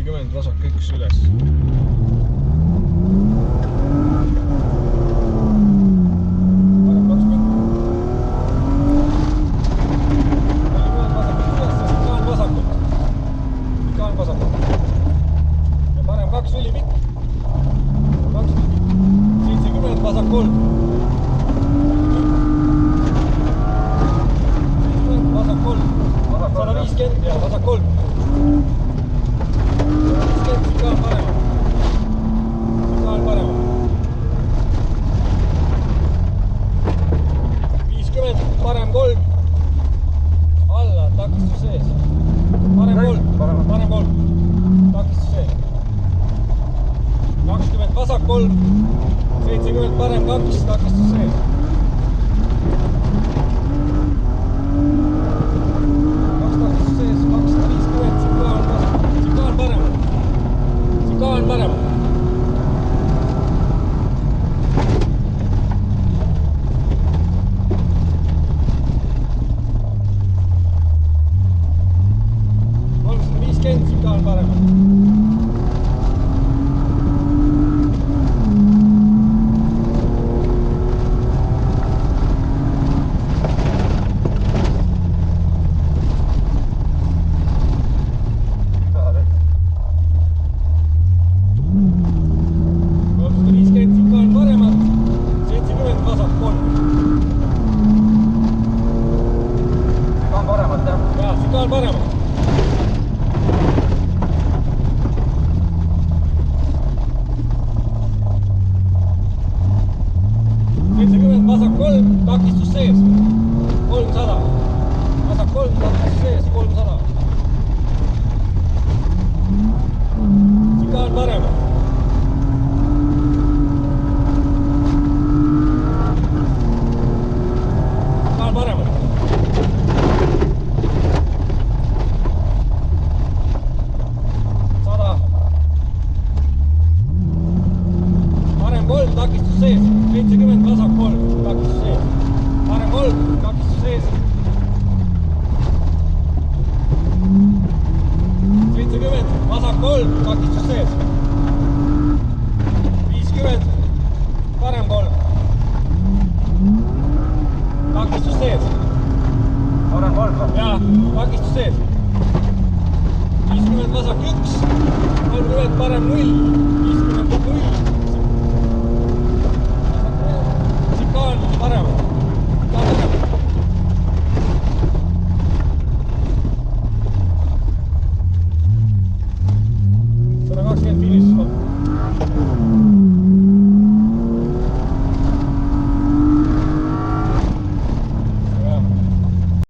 40 vasak 1 üles. Vasak 3, 70 parem 2, takistus sees. Kaks takistus sees, 250, sikaan parem. Sikaan parem. Sikaan parem. Vasak 3, takistus sees, 300. Vasak 3, takistus sees, 300. Sikaan parem. Sikaan parem. 100. Parem 3, takistus sees, 70, vasak 3. Takistus sees. Parem 3, takistus sees. 70, vasak 3, takistus sees. 50, parem 3. Takistus sees. Parem 3? Jaa, takistus sees. 50, vasak 1, 30, parem 0, 50, 0. Sikaan parem.